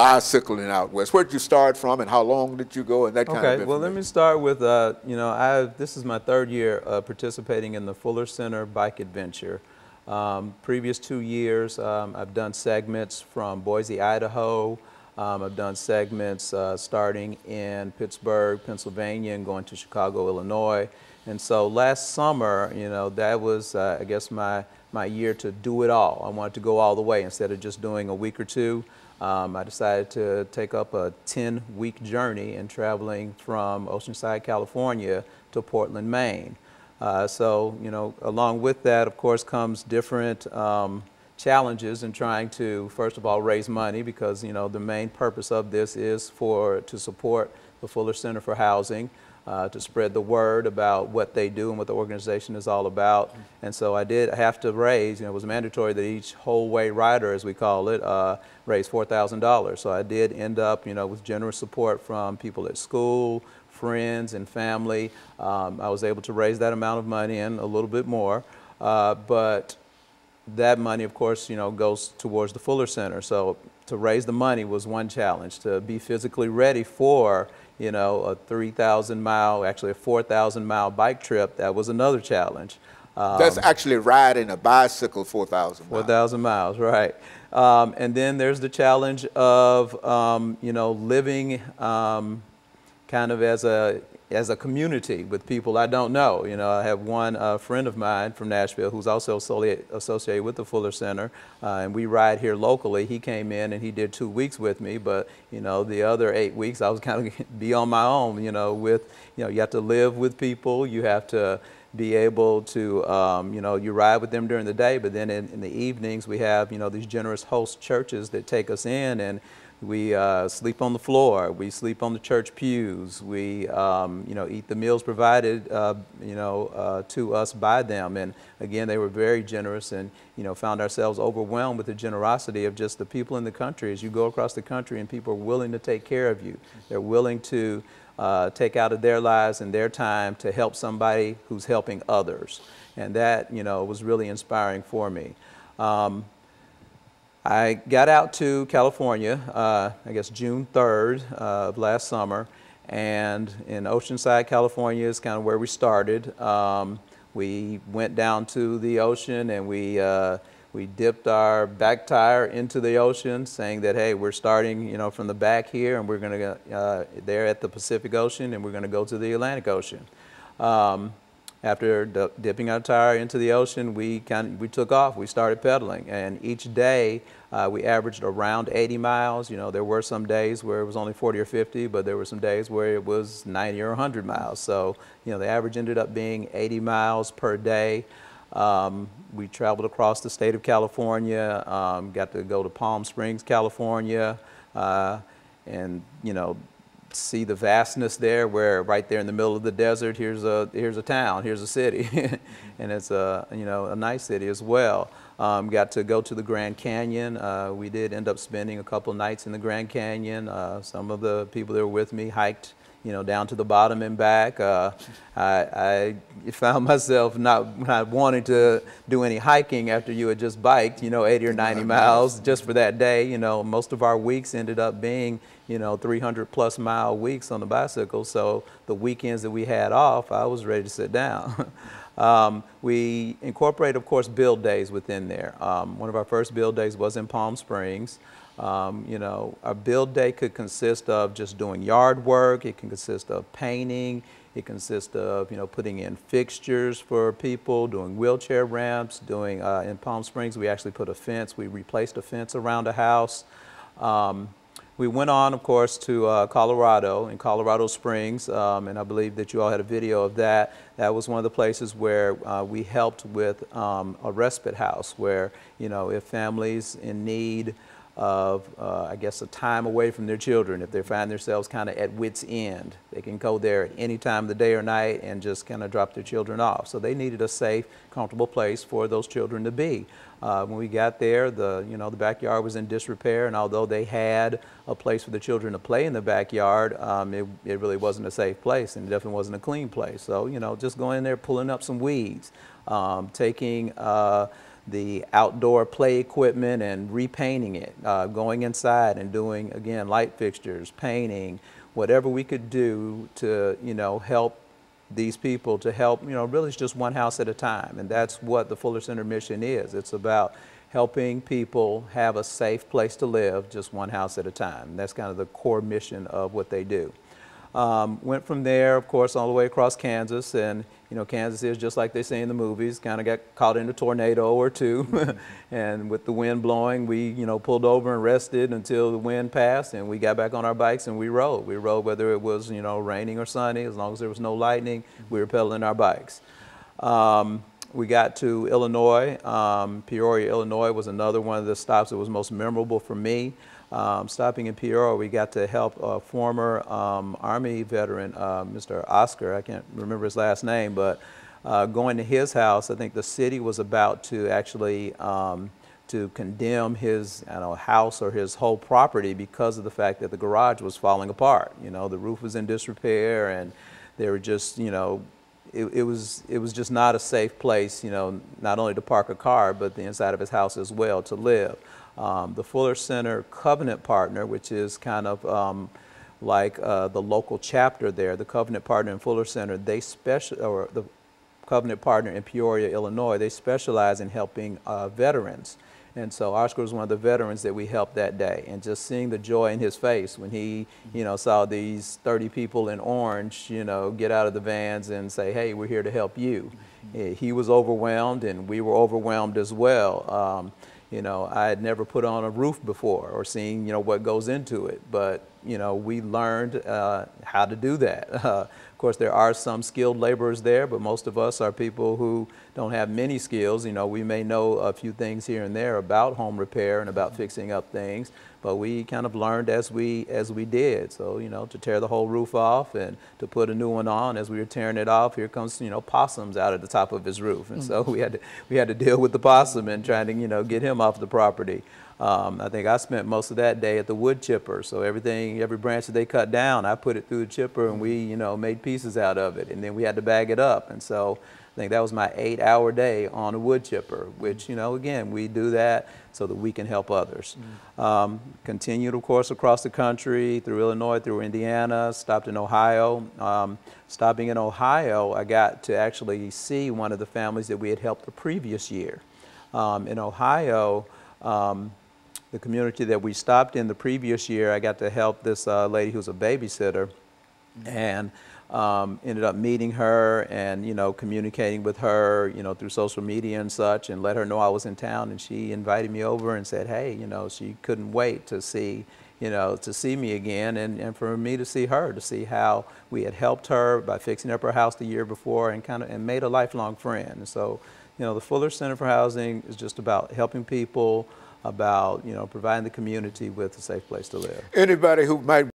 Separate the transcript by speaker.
Speaker 1: bicycling out west. Where did you start from, and how long did you go, and that kind of
Speaker 2: Okay,
Speaker 1: information?
Speaker 2: well, let me start with, you know, this is my third year participating in the Fuller Center Bike Adventure. Previous 2 years, I've done segments from Boise, Idaho. I've done segments starting in Pittsburgh, Pennsylvania, and going to Chicago, Illinois. And so last summer, you know, that was, I guess, my year to do it all. I wanted to go all the way instead of just doing a week or two. I decided to take up a 10-week journey and traveling from Oceanside, California to Portland, Maine. So, you know, along with that, of course, comes different challenges in trying to, first of all, raise money, because, you know, the main purpose of this is to support the Fuller Center for Housing, to spread the word about what they do and what the organization is all about. And so I did have to raise, you know, it was mandatory that each whole way rider, as we call it, raise $4,000. So I did end up, you know, with generous support from people at school, friends and family. I was able to raise that amount of money and a little bit more. But that money, of course, you know, goes towards the Fuller Center. So to raise the money was one challenge. To be physically ready for, you know, a 3,000 mile, actually a 4,000 mile bike trip, that was another challenge.
Speaker 1: That's actually riding a bicycle 4,000 miles.
Speaker 2: 4,000 miles, right. And then there's the challenge of, you know, living kind of as a community with people I don't know. You know, I have one friend of mine from Nashville who's also associated with the Fuller Center, and we ride here locally. He came in and he did 2 weeks with me, but, you know, the other 8 weeks I was kind of be on my own, you know, you know, you have to live with people, you have to be able to, you know, you ride with them during the day, but then in the evenings we have, you know, these generous host churches that take us in, and we sleep on the floor, we sleep on the church pews, we, you know, eat the meals provided, you know, to us by them. And again, they were very generous, and, you know, found ourselves overwhelmed with the generosity of just the people in the country. As you go across the country and people are willing to take care of you, they're willing to take out of their lives and their time to help somebody who's helping others. And that, you know, was really inspiring for me. I got out to California, I guess June 3rd of last summer, and in Oceanside, California is kind of where we started. We went down to the ocean and we dipped our back tire into the ocean, saying that, hey, we're starting, you know, from the back here, and we're going to go there at the Pacific Ocean, and we're going to go to the Atlantic Ocean. After dipping our tire into the ocean, we took off. We started pedaling, and each day we averaged around 80 miles. You know, there were some days where it was only 40 or 50, but there were some days where it was 90 or 100 miles. So, you know, the average ended up being 80 miles per day. We traveled across the state of California, got to go to Palm Springs, California, and, you know, see the vastness there, where right there in the middle of the desert, here's a town, here's a city, and it's a, you know, a nice city as well. Got to go to the Grand Canyon. We did end up spending a couple nights in the Grand Canyon. Some of the people that were with me hiked, you know, down to the bottom and back. I found myself not wanting to do any hiking after you had just biked, you know, 80 or 90 miles just for that day. You know, most of our weeks ended up being, you know, 300+ mile weeks on the bicycle. So the weekends that we had off, I was ready to sit down. We incorporate, of course, build days within there. One of our first build days was in Palm Springs. You know, our build day could consist of just doing yard work. It can consist of painting. It consists of, you know, putting in fixtures for people, doing wheelchair ramps, doing, in Palm Springs, we actually put a fence. We replaced a fence around a house. We went on, of course, to Colorado, in Colorado Springs, and I believe that you all had a video of that. That was one of the places where we helped with a respite house, where, you know, if families in need of, I guess, a time away from their children, if they find themselves kind of at wit's end, they can go there at any time of the day or night and just kind of drop their children off. So they needed a safe, comfortable place for those children to be. When we got there, you know, the backyard was in disrepair, and although they had a place for the children to play in the backyard, it really wasn't a safe place, and it definitely wasn't a clean place. So, you know, just going in there, pulling up some weeds, taking the outdoor play equipment and repainting it, going inside and doing, again, light fixtures, painting, whatever we could do to, help these people, to help, really it's just one house at a time. And that's what the Fuller Center mission is. It's about helping people have a safe place to live, just one house at a time. And that's kind of the core mission of what they do. Went from there, of course, all the way across Kansas, and Kansas is just like they say in the movies, kind of got caught in a tornado or two, and with the wind blowing, we pulled over and rested until the wind passed, and we got back on our bikes and we rode. We rode whether it was raining or sunny, as long as there was no lightning, we were pedaling our bikes. We got to Illinois. Peoria, Illinois was another one of the stops that was most memorable for me. Stopping in Peoria, we got to help a former Army veteran, Mr. Oscar, I can't remember his last name, but going to his house. I think the city was about to actually to condemn his house or his whole property because of the fact that the garage was falling apart. The roof was in disrepair, and they were just, it was just not a safe place, not only to park a car, but the inside of his house as well to live. The Fuller Center Covenant Partner, which is kind of like the local chapter there, the Covenant Partner in Fuller Center, or the Covenant Partner in Peoria, Illinois, they specialize in helping veterans. And so Oscar was one of the veterans that we helped that day, and just seeing the joy in his face when he, saw these 30 people in orange, get out of the vans and say, hey, we're here to help you. He was overwhelmed, and we were overwhelmed as well. I had never put on a roof before or seen, what goes into it, but, we learned how to do that. Of course, there are some skilled laborers there, but most of us are people who don't have many skills. We may know a few things here and there about home repair and about fixing up things, but we kind of learned as we did. So, to tear the whole roof off and to put a new one on, as we were tearing it off, here comes, possums out at the top of his roof. And so we had to deal with the possum and trying to, get him off the property. I think I spent most of that day at the wood chipper. So every branch that they cut down, I put it through the chipper, and we, made pieces out of it. And then we had to bag it up. And so I think that was my 8-hour day on a wood chipper, which, again, we do that so that we can help others. Continued, of course, across the country, through Illinois, through Indiana, stopped in Ohio. Stopping in Ohio, I got to actually see one of the families that we had helped the previous year. In Ohio, the community that we stopped in the previous year, I got to help this lady who's a babysitter, and ended up meeting her and, communicating with her, through social media and such, and let her know I was in town. And she invited me over and said, hey, she couldn't wait to see, to see me again, and for me to see her, to see how we had helped her by fixing up her house the year before, and made a lifelong friend. And so, the Fuller Center for Housing is just about helping people, about, providing the community with a safe place to live.
Speaker 1: Anybody who might